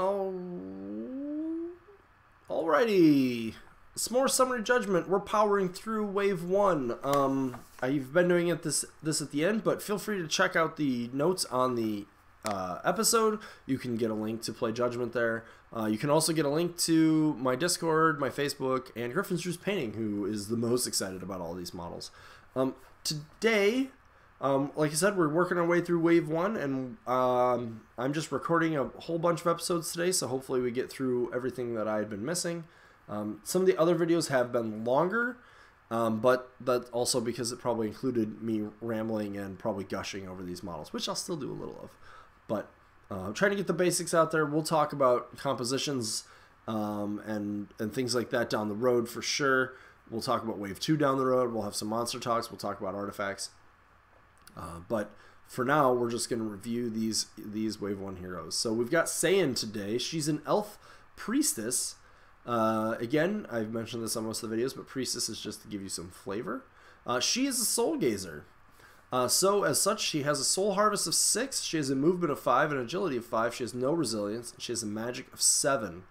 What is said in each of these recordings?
Oh, alrighty. Some more summary judgment. We're powering through wave 1. I've been doing it this at the end, but feel free to check out the notes on the episode. You can get a link to play Judgement there. You can also get a link to my Discord, my Facebook, and Griffin's Drew's Painting, who is the most excited about all these models. Today, like I said, we're working our way through wave 1, and I'm just recording a whole bunch of episodes today, so hopefully we get through everything that I had been missing. Some of the other videos have been longer, but that's also because it probably included me rambling and probably gushing over these models, which I'll still do a little of. But I'm trying to get the basics out there. We'll talk about compositions and things like that down the road for sure. We'll talk about wave 2 down the road. We'll have some monster talks. We'll talk about artifacts. But for now, we're just going to review these wave 1 heroes. So we've got Saiyin today. She's an elf priestess. Again, I've mentioned this on most of the videos, but priestess is just to give you some flavor. She is a soul gazer. So as such, she has a soul harvest of 6. She has a movement of 5 and agility of 5. She has no resilience. She has a magic of 7.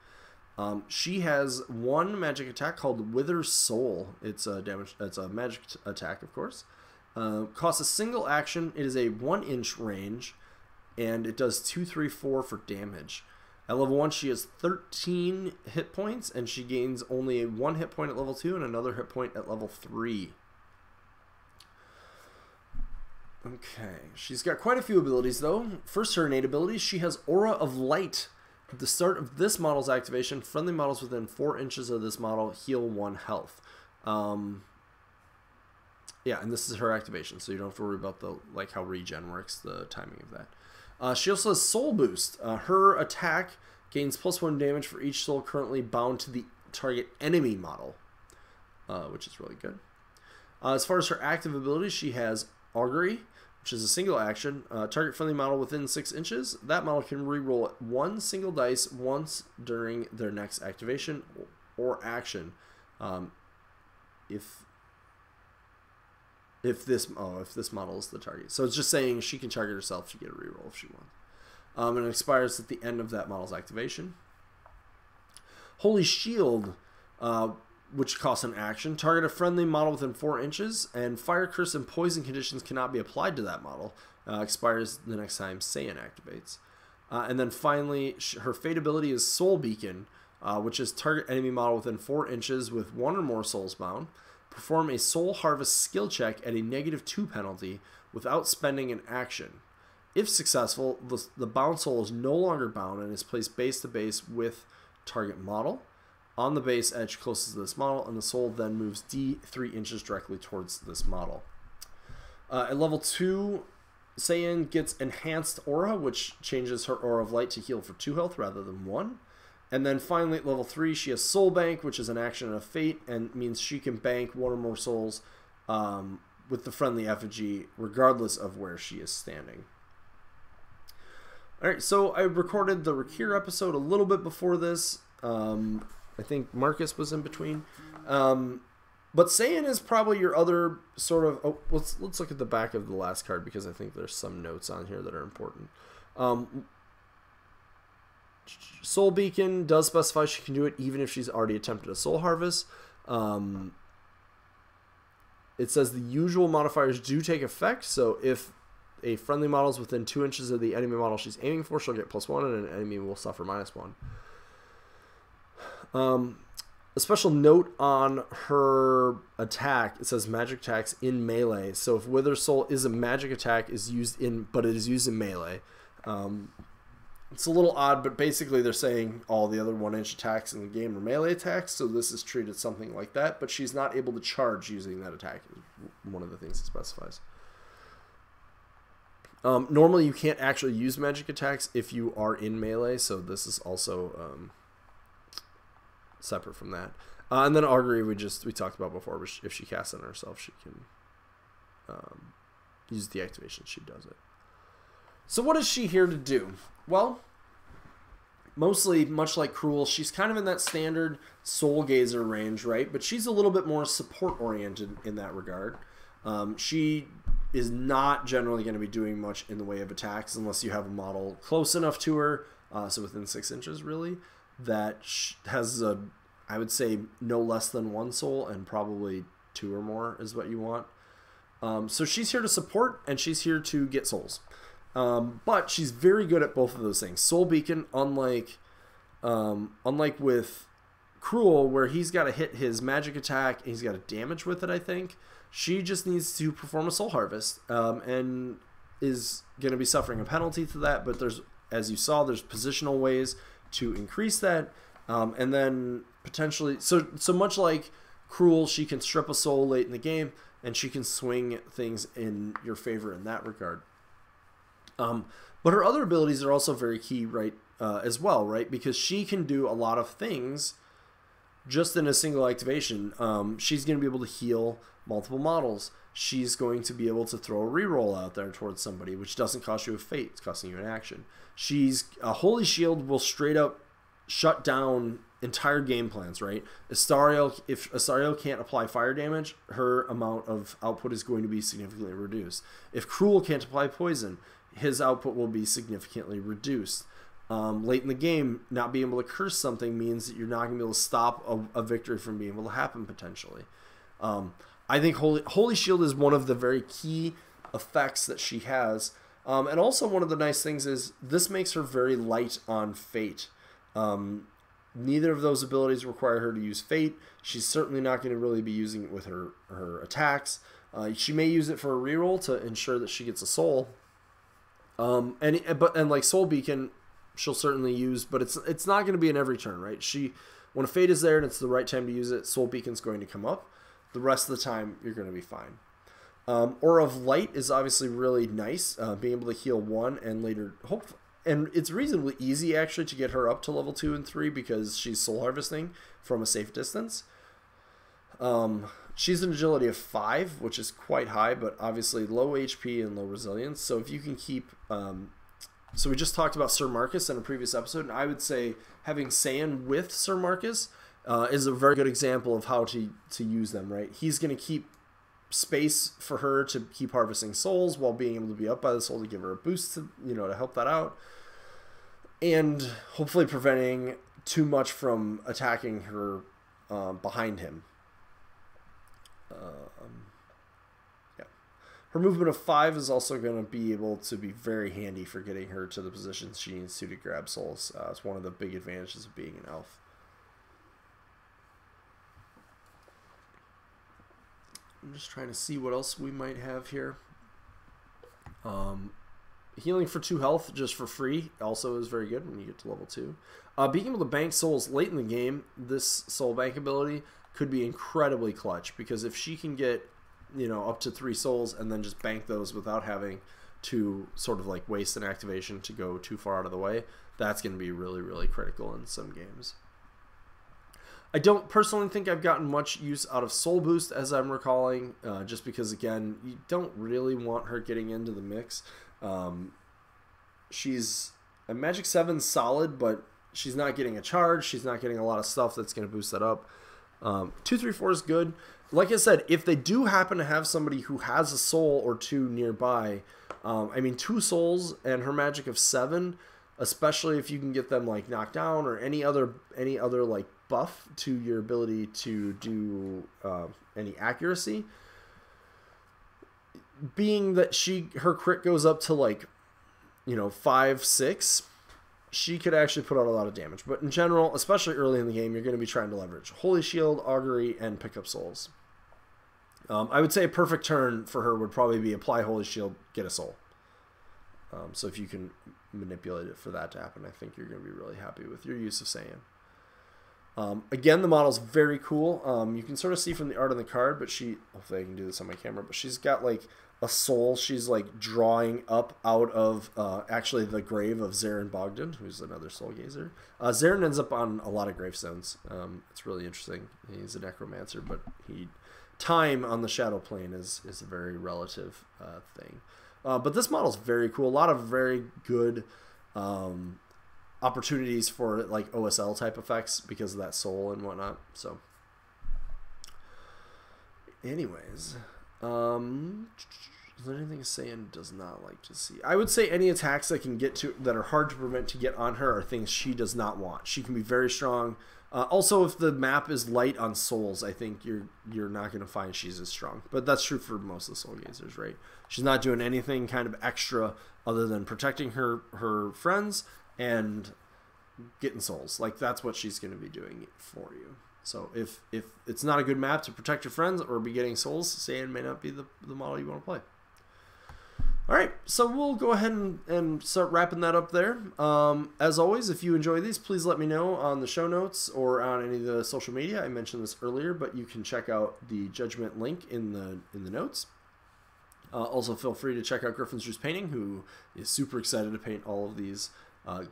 She has one magic attack called Wither Soul. It's a magic attack, of course. Costs a single action. It is a 1-inch range, and it does 2, 3, 4 for damage. At level 1, she has 13 hit points, and she gains only 1 hit point at level 2 and another hit point at level 3. Okay, she's got quite a few abilities, though. First, her innate abilities. She has Aura of Light. At the start of this model's activation, friendly models within 4 inches of this model heal 1 health. Yeah, and this is her activation, so you don't have to worry about how regen works, the timing of that. She also has Soul Boost. Her attack gains +1 damage for each soul currently bound to the target enemy model, which is really good. As far as her active abilities, she has Augury, which is a single action. Target friendly model within 6 inches. That model can reroll 1 single dice once during their next activation or action. If this model is the target. So it's just saying she can target herself to get a reroll if she wants. And it expires at the end of that model's activation. Holy Shield, which costs an action. Target a friendly model within 4 inches, and Fire, Curse, and Poison conditions cannot be applied to that model. Expires the next time Saiyin activates. And then finally, her Fate ability is Soul Beacon, which is target enemy model within 4 inches with 1 or more souls bound. Perform a Soul Harvest skill check at a -2 penalty without spending an action. If successful, the bound soul is no longer bound and is placed base to base with target model on the base edge closest to this model, and the soul then moves D 3 inches directly towards this model. At level 2, Saiyin gets Enhanced Aura, which changes her Aura of Light to heal for 2 health rather than 1. And then finally, at level 3, she has Soul Bank, which is an action and a fate, and means she can bank 1 or more souls with the friendly effigy, regardless of where she is standing. Alright, so I recorded the Rakir episode a little bit before this. I think Marcus was in between. But Saiyin is probably your other sort of... Oh, let's look at the back of the last card, because I think there's some notes on here that are important. Soul Beacon does specify she can do it even if she's already attempted a Soul Harvest. It says the usual modifiers do take effect, so if a friendly model is within 2 inches of the enemy model she's aiming for, she'll get +1, and an enemy will suffer -1. A special note on her attack, it says magic attacks in melee. So if Wither Soul is a magic attack, but it is used in melee. It's a little odd, but basically they're saying all the other 1-inch attacks in the game are melee attacks, so this is treated something like that, but she's not able to charge using that attack, is one of the things it specifies. Normally you can't actually use magic attacks if you are in melee, so this is also separate from that. And then Augury we talked about before, which if she casts it on herself, she can use the activation, she does it. So what is she here to do? Well, mostly, much like Cruel, she's kind of in that standard Soul Gazer range, right? But she's a little bit more support-oriented in that regard. She is not generally going to be doing much in the way of attacks unless you have a model close enough to her so within 6 inches really, that has a, I would say, no less than 1 soul, and probably 2 or more is what you want. So she's here to support, and she's here to get souls. But she's very good at both of those things. Soul Beacon, unlike with Cruel, where he's got to hit his magic attack and he's got to damage with it, I think, she just needs to perform a soul harvest, and is going to be suffering a penalty to that. But there's, as you saw, there's positional ways to increase that, and then potentially, so much like Cruel, she can strip a soul late in the game, and she can swing things in your favor in that regard. But her other abilities are also very key, right, as well, right? Because she can do a lot of things just in a single activation. She's going to be able to heal multiple models. She's going to be able to throw a reroll out there towards somebody, which doesn't cost you a fate. It's costing you an action. A Holy Shield will straight up shut down entire game plans, right? If Astariel can't apply fire damage, her amount of output is going to be significantly reduced. If Cruel can't apply poison, his output will be significantly reduced. Late in the game, not being able to curse something means that you're not going to be able to stop a victory from being able to happen potentially. I think Holy Shield is one of the very key effects that she has. And also one of the nice things is this makes her very light on fate. Neither of those abilities require her to use fate. She's certainly not going to really be using it with her attacks. She may use it for a reroll to ensure that she gets a soul. And like Soul Beacon, she'll certainly use, but it's not going to be in every turn, right? When a fate is there and it's the right time to use it, Soul Beacon's going to come up. The rest of the time, you're going to be fine. Aura of Light is obviously really nice, being able to heal 1 and later and it's reasonably easy actually to get her up to level 2 and 3 because she's soul harvesting from a safe distance. She's an agility of 5, which is quite high, but obviously low HP and low resilience. So if you can keep, so we just talked about Sir Marcus in a previous episode, and I would say having Saiyin with Sir Marcus is a very good example of how to use them, right? He's going to keep space for her to keep harvesting souls while being able to be up by the soul to give her a boost to, to help that out, and hopefully preventing too much from attacking her behind him. Yeah, her movement of 5 is also going to be able to be very handy for getting her to the positions she needs to grab souls. It's one of the big advantages of being an elf. I'm just trying to see what else we might have here. Healing for 2 health just for free also is very good when you get to level 2. Being able to bank souls late in the game, this soul bank ability could be incredibly clutch, because if she can get up to 3 souls and then just bank those without having to sort of like waste an activation to go too far out of the way, that's going to be really, really critical in some games. I don't personally think I've gotten much use out of Soul Boost, as I'm recalling, just because, again, you don't really want her getting into the mix. She's a Magic 7 solid, but she's not getting a charge. She's not getting a lot of stuff that's going to boost that up. 2, 3, 4 is good. Like I said, if they do happen to have somebody who has a soul or 2 nearby, 2 souls and her magic of 7, especially if you can get them like knocked down or any other like buff to your ability to do any accuracy, being that her crit goes up to like 5, 6, she could actually put out a lot of damage. But in general, especially early in the game, you're going to be trying to leverage Holy Shield, Augury, and pick up souls. I would say a perfect turn for her would probably be apply Holy Shield, get a soul. So if you can manipulate it for that to happen, I think you're going to be really happy with your use of Saiyin. Again, the model's very cool. You can sort of see from the art on the card, but hopefully I can do this on my camera, but she's got like a soul she's like drawing up out of actually the grave of Zarin Bogdan, who's another soul gazer. Zarin ends up on a lot of gravestones. It's really interesting. He's a necromancer, but time on the shadow plane is a very relative thing. But this model's very cool. A lot of very good opportunities for like OSL type effects because of that soul and whatnot. So anyways, Is there anything Saiyin does not like to see? I would say any attacks that can get to that are hard to prevent to get on her are things she does not want. She can be very strong. Also, if the map is light on souls, I think you're not going to find she's as strong. But that's true for most of the soul gazers, right? She's not doing anything kind of extra other than protecting her friends and getting souls. Like, that's what she's going to be doing for you. So if it's not a good map to protect your friends or be getting souls, Saiyin may not be the model you want to play. All right, so we'll go ahead and start wrapping that up there. As always, if you enjoy these, please let me know on the show notes or on any of the social media. I mentioned this earlier, but you can check out the Judgement link in the notes. Also, feel free to check out Griffin's Drew's painting, who is super excited to paint all of these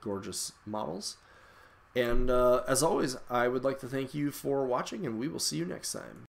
gorgeous models. And as always, I would like to thank you for watching, and we will see you next time.